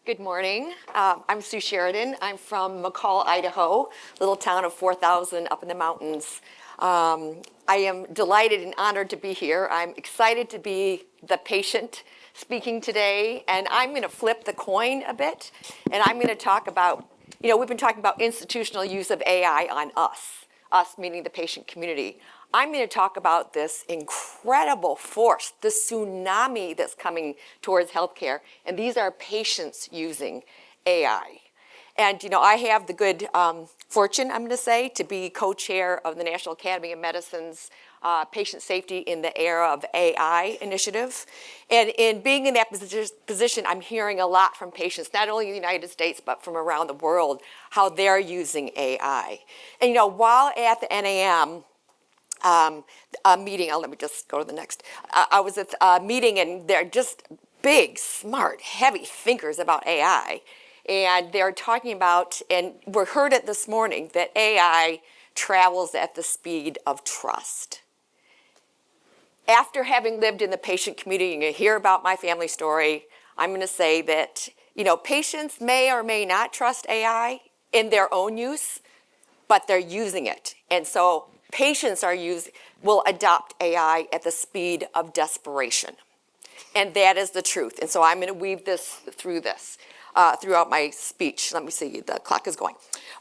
Good morning. I'm Sue Sheridan. I'm from McCall, Idaho, little town of 4,000 up in the mountains. I am delighted and honored to be here. I'm excited to be the patient speaking today, and I'm going to flip the coin a bit, and I'm going to talk about, we've been talking about institutional use of AI on us meaning the patient community. I'm going to talk about this incredible force, the tsunami that's coming towards healthcare, and these are patients using AI. And I have the good fortune, I'm going to say, to be co-chair of the National Academy of Medicine's Patient Safety in the Era of AI initiative. And in being in that position, I'm hearing a lot from patients, not only in the United States, but from around the world, how they're using AI. And while at the NAM, a meeting, let me just go to the next. I was at a meeting, and they're just big, smart, heavy thinkers about AI. And they're talking about, and we heard it this morning, that AI travels at the speed of trust. After having lived in the patient community, and you hear about my family story, I'm going to say that, patients may or may not trust AI in their own use, but they're using it. And so patients will adopt AI at the speed of desperation. And that is the truth. And so I'm going to weave this throughout my speech. Let me see, the clock is going.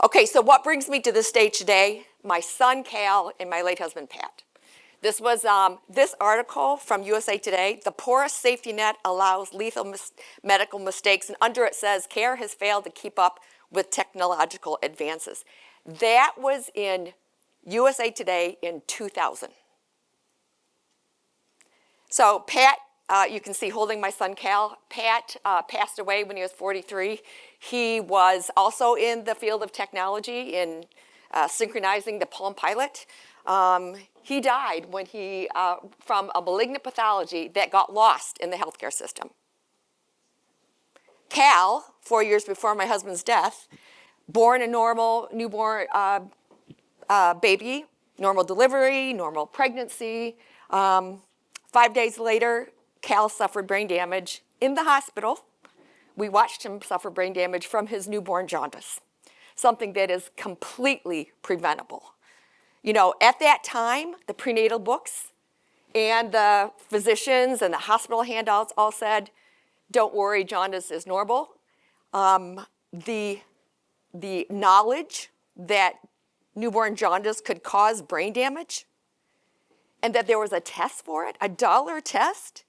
Okay, so what brings me to the stage today? My son, Cal, and my late husband, Pat. This was this article from USA Today. The porous safety net allows lethal medical mistakes. And under it says, care has failed to keep up with technological advances. That was in USA Today in 2000. So Pat, you can see holding my son Cal. Pat passed away when he was 43. He was also in the field of technology in synchronizing the Palm Pilot. He died when from a malignant pathology that got lost in the healthcare system. Cal, 4 years before my husband's death, born a normal newborn baby, normal delivery, normal pregnancy. 5 days later, Cal suffered brain damage in the hospital. We watched him suffer brain damage from his newborn jaundice, something that is completely preventable. At that time, the prenatal books and the physicians and the hospital handouts all said, don't worry, jaundice is normal. The knowledge that newborn jaundice could cause brain damage and that there was a test for it, a $1 test,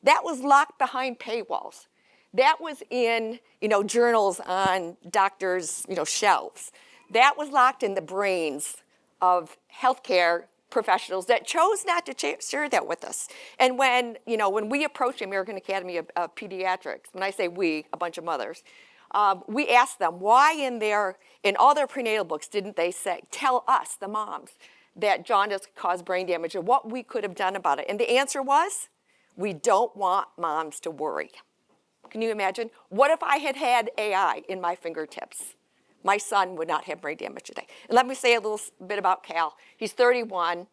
that was locked behind paywalls. That was in, journals on doctors', shelves. That was locked in the brains of healthcare professionals that chose not to share that with us. And when we approached the American Academy of Pediatrics, when I say we, a bunch of mothers, we asked them why in all their prenatal books didn't they tell us, the moms, that jaundice could cause brain damage and what we could have done about it. And the answer was, we don't want moms to worry. Can you imagine? What if I had had AI in my fingertips? My son would not have brain damage today. And let me say a little bit about Cal. He's 31,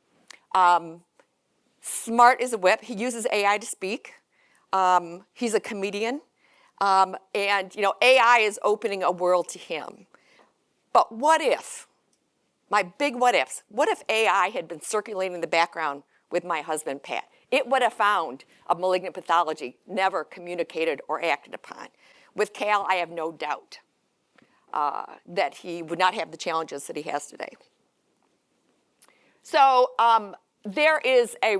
smart as a whip. He uses AI to speak. He's a comedian. And AI is opening a world to him. But what if, my big what ifs, what if AI had been circulating in the background with my husband, Pat? It would have found a malignant pathology, never communicated or acted upon. With Cal, I have no doubt that he would not have the challenges that he has today. So there is a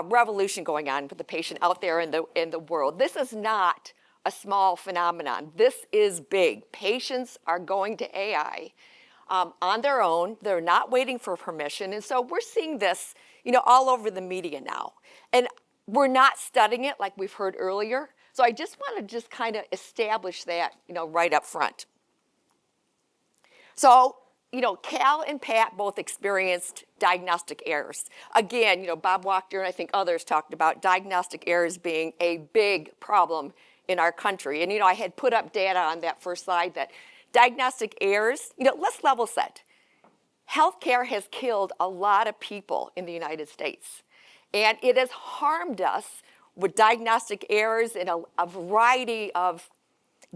revolution going on with the patient out there in the world. This is not a small phenomenon. This is big. Patients are going to AI on their own. They're not waiting for permission. And so we're seeing this, all over the media now. And we're not studying it like we've heard earlier. So I just want to kind of establish that, right up front. So, Cal and Pat both experienced diagnostic errors. Again, Bob Wachter and I think others talked about diagnostic errors being a big problem in our country. And, I had put up data on that first slide that diagnostic errors, let's level set. Healthcare has killed a lot of people in the United States. And it has harmed us with diagnostic errors in a variety of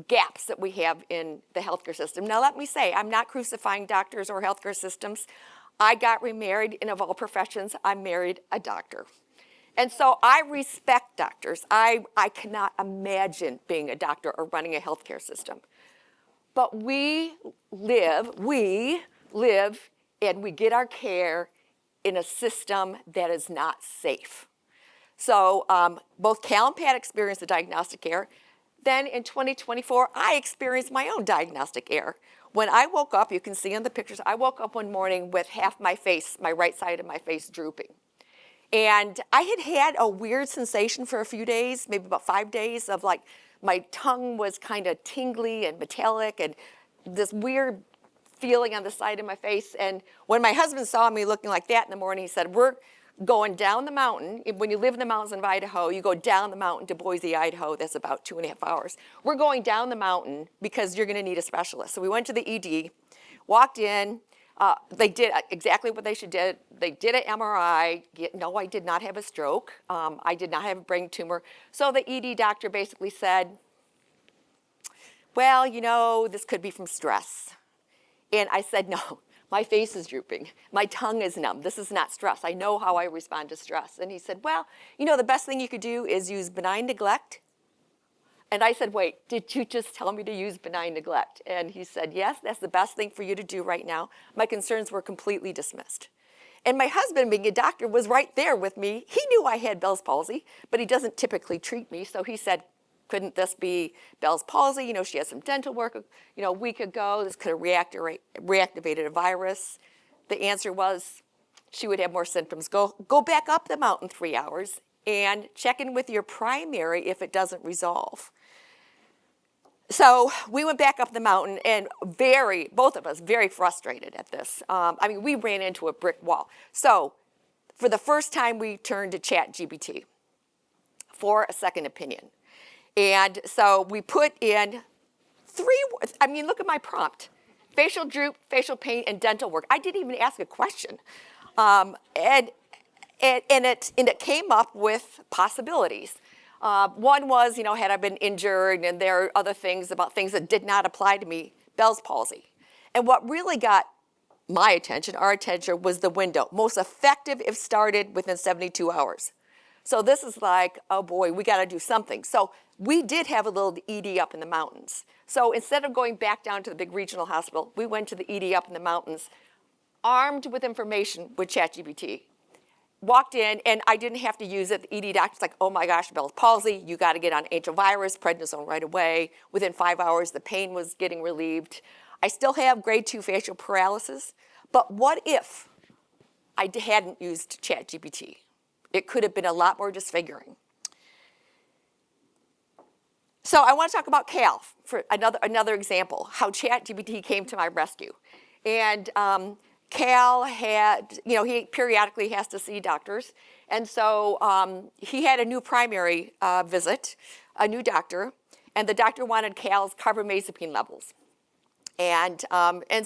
gaps that we have in the healthcare system. Now, let me say, I'm not crucifying doctors or healthcare systems. I got remarried, and of all professions, I married a doctor. And so I respect doctors. I cannot imagine being a doctor or running a healthcare system. But we live, and we get our care in a system that is not safe. So both Cal and Pat experienced the diagnostic error. Then in 2024, I experienced my own diagnostic error. When I woke up, you can see in the pictures, I woke up one morning with half my face, my right side of my face drooping. And I had a weird sensation for a few days, maybe about 5 days, of like my tongue was kind of tingly and metallic and this weird feeling on the side of my face. And when my husband saw me looking like that in the morning, he said, we're going down the mountain. When you live in the mountains of Idaho, you go down the mountain to Boise, Idaho. That's about 2.5 hours. We're going down the mountain because you're going to need a specialist. So we went to the ED, walked in. They did exactly what they should do. They did an MRI. No, I did not have a stroke. I did not have a brain tumor. So the ED doctor basically said, well, you know, this could be from stress. And I said, no, my face is drooping. My tongue is numb. This is not stress. I know how I respond to stress. And he said, well, you know, the best thing you could do is use benign neglect. And I said, wait, did you just tell me to use benign neglect? And he said, yes, that's the best thing for you to do right now. My concerns were completely dismissed. And my husband, being a doctor, was right there with me. He knew I had Bell's palsy, but he doesn't typically treat me. So he said, couldn't this be Bell's palsy? You know, she had some dental work, you know, a week ago. This could have reactivated a virus. The answer was she would have more symptoms. Go back up the mountain 3 hours and check in with your primary if it doesn't resolve. So we went back up the mountain and both of us, very frustrated at this. I mean, we ran into a brick wall. So for the first time, we turned to ChatGPT for a second opinion. And so we put in look at my prompt: facial droop, facial pain, and dental work. I didn't even ask a question. And it came up with possibilities. One was, you know, had I been injured, and there are other things about things that did not apply to me, Bell's palsy. And what really got my attention, our attention, was the window. Most effective if started within 72 hours. So this is like, oh boy, we got to do something. So we did have a little ED up in the mountains. So instead of going back down to the big regional hospital, we went to the ED up in the mountains, armed with information with ChatGPT. Walked in, and I didn't have to use it. The ED doctor's like, oh my gosh, Bell's palsy, you got to get on antivirus, prednisone right away. Within 5 hours, the pain was getting relieved. I still have grade 2 facial paralysis, but what if I hadn't used ChatGPT? It could have been a lot more disfiguring. So I want to talk about Cal for another example, how ChatGPT came to my rescue. And Cal had, you know, he periodically has to see doctors. And so he had a new primary visit, a new doctor, and the doctor wanted Cal's carbamazepine levels. And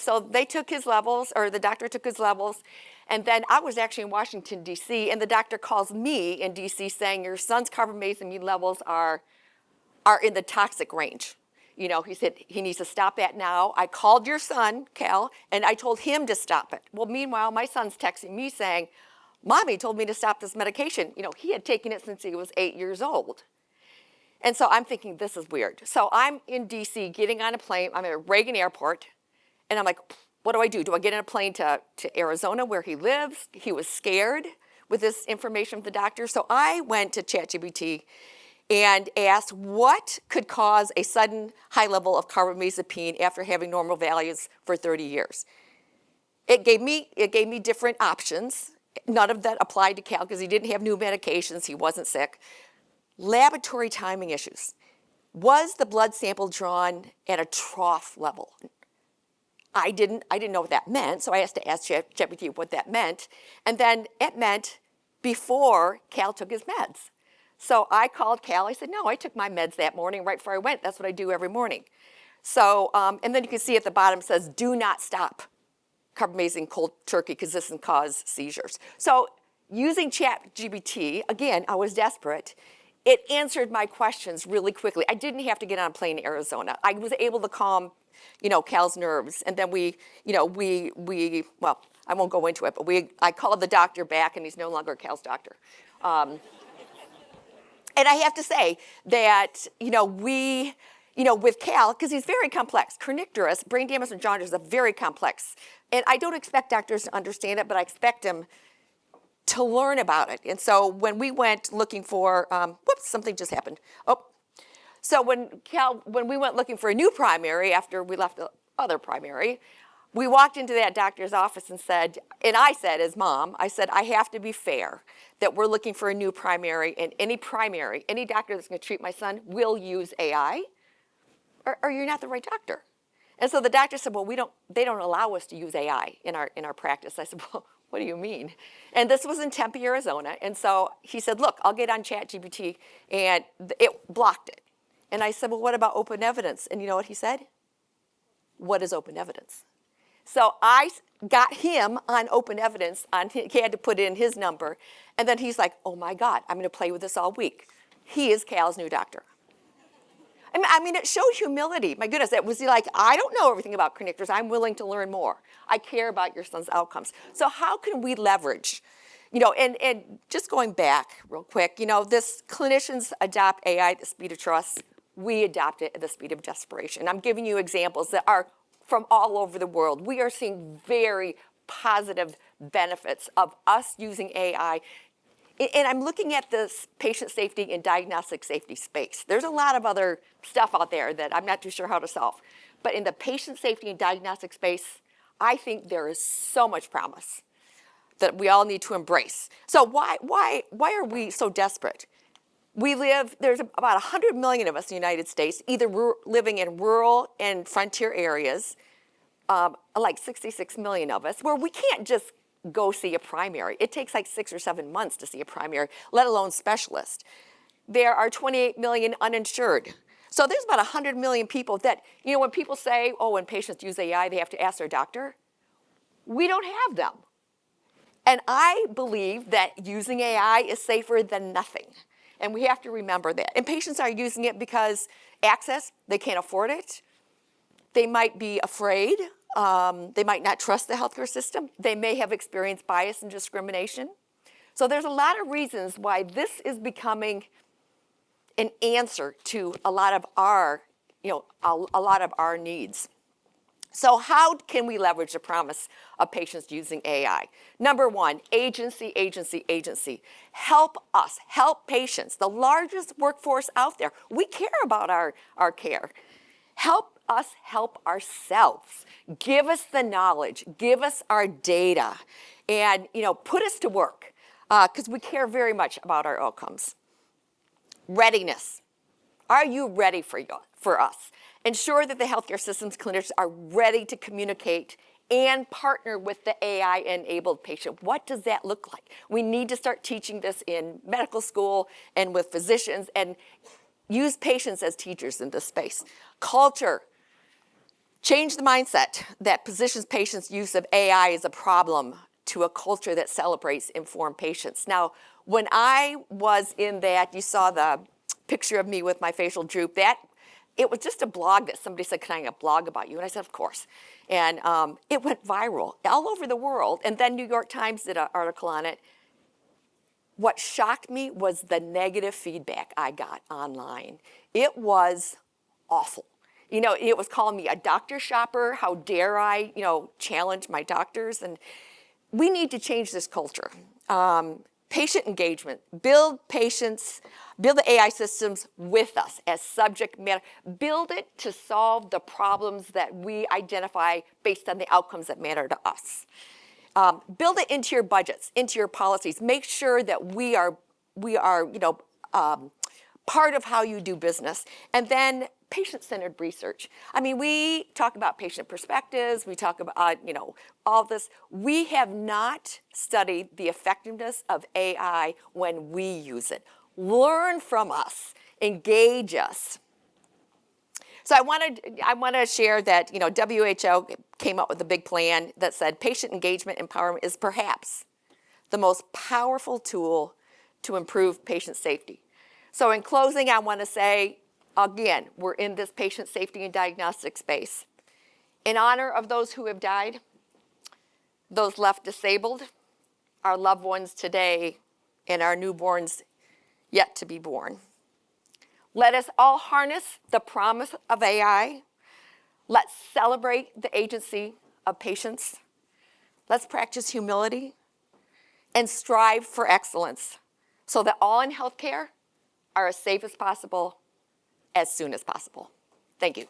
so they took his levels, or the doctor took his levels, and then I was actually in Washington, D.C., and the doctor calls me in D.C. saying, your son's carbamazepine levels are in the toxic range. You know, he said he needs to stop that now. I called your son, Cal, and I told him to stop it. Well, meanwhile, my son's texting me saying, Mommy told me to stop this medication. You know, he had taken it since he was 8 years old. And so I'm thinking, this is weird. So I'm in D.C. getting on a plane. I'm at Reagan Airport, and I'm like, what do I do? Do I get on a plane to Arizona where he lives? He was scared with this information from the doctor. So I went to ChatGPT and asked what could cause a sudden high level of carbamazepine after having normal values for 30 years. It gave me different options. None of that applied to Cal because he didn't have new medications. He wasn't sick. Laboratory timing issues. Was the blood sample drawn at a trough level? I didn't know what that meant, so I asked to ask ChatGPT what that meant. And then it meant before Cal took his meds. So I called Cal. I said, no, I took my meds that morning right before I went. That's what I do every morning. So, and then you can see at the bottom it says, do not stop carbamazepine cold turkey because this can cause seizures. So using ChatGPT, again, I was desperate. it answered my questions really quickly. I didn't have to get on a plane to Arizona. I was able to calm, Cal's nerves. And then well, I won't go into it, but I called the doctor back, and he's no longer Cal's doctor. And I have to say that, with Cal, because he's very complex, kernicterus, brain damage and jaundice is very complex. And I don't expect doctors to understand it, but I expect them to learn about it. And so when we went looking for, something just happened. So when we went looking for a new primary after we left the other primary, we walked into that doctor's office and I said as mom, I have to be fair that we're looking for a new primary, and any doctor that's going to treat my son will use AI, or you're not the right doctor. And so the doctor said, well, they don't allow us to use AI in our practice. I said, well, what do you mean? And this was in Tempe, Arizona. And so he said, look, I'll get on ChatGPT, and it blocked it. And I said, well, what about open evidence? And you know what he said? What is open evidence? So I got him on open evidence. He had to put in his number. And then he's like, oh, my God, I'm going to play with this all week. He is Cal's new doctor. I mean, it showed humility. My goodness, it was like, I don't know everything about kernicterus. I'm willing to learn more. I care about your son's outcomes. So how can we leverage, and just going back real quick, this clinicians adopt AI at the speed of trust. We adopt it at the speed of desperation. I'm giving you examples that are from all over the world. We are seeing very positive benefits of us using AI. And I'm looking at this patient safety and diagnostic safety space. There's a lot of other stuff out there that I'm not too sure how to solve. But in the patient safety and diagnostic space, I think there is so much promise that we all need to embrace. So why are we so desperate? There's about 100 million of us in the United States, either living in rural and frontier areas, like 66 million of us, where we can't just go see a primary. It takes like 6 or 7 months to see a primary, let alone specialist. There are 28 million uninsured. So there's about 100 million people that, when people say, when patients use AI, they have to ask their doctor, we don't have them. And I believe that using AI is safer than nothing. And we have to remember that. And patients are using it because access, they can't afford it. They might be afraid. They might not trust the healthcare system. They may have experienced bias and discrimination. So there's a lot of reasons why this is becoming an answer to a lot of our needs. So how can we leverage the promise of patients using AI? Number one, agency. Help us, help patients, the largest workforce out there. We care about our care. Help us help ourselves. Give us the knowledge, give us our data, and put us to work, because we care very much about our outcomes. Readiness. Are you ready for us? Ensure that the healthcare systems clinicians are ready to communicate and partner with the AI-enabled patient. What does that look like? We need to start teaching this in medical school and with physicians, and use patients as teachers in this space. Culture. Change the mindset that positions patients' use of AI as a problem to a culture that celebrates informed patients. Now, when I was in that, you saw the picture of me with my facial droop, it was just a blog that somebody said, can I blog about you? And I said, of course. And it went viral all over the world. And then New York Times did an article on it. What shocked me was the negative feedback I got online. It was awful. It was calling me a doctor shopper. How dare I, challenge my doctors? And we need to change this culture. Patient engagement, build the AI systems with us as subject matter. Build it to solve the problems that we identify based on the outcomes that matter to us. Build it into your budgets, into your policies. Make sure that we are part of how you do business. And then patient-centered research. I mean, we talk about patient perspectives. We talk about, all this. We have not studied the effectiveness of AI when we use it. Learn from us. Engage us. So I want to share that, WHO came up with a big plan that said patient engagement empowerment is perhaps the most powerful tool to improve patient safety. So in closing, I want to say, again, we're in this patient safety and diagnostic space. In honor of those who have died, those left disabled, our loved ones today, and our newborns yet to be born. Let us all harness the promise of AI. Let's celebrate the agency of patients. Let's practice humility and strive for excellence so that all in healthcare are as safe as possible, as soon as possible. Thank you.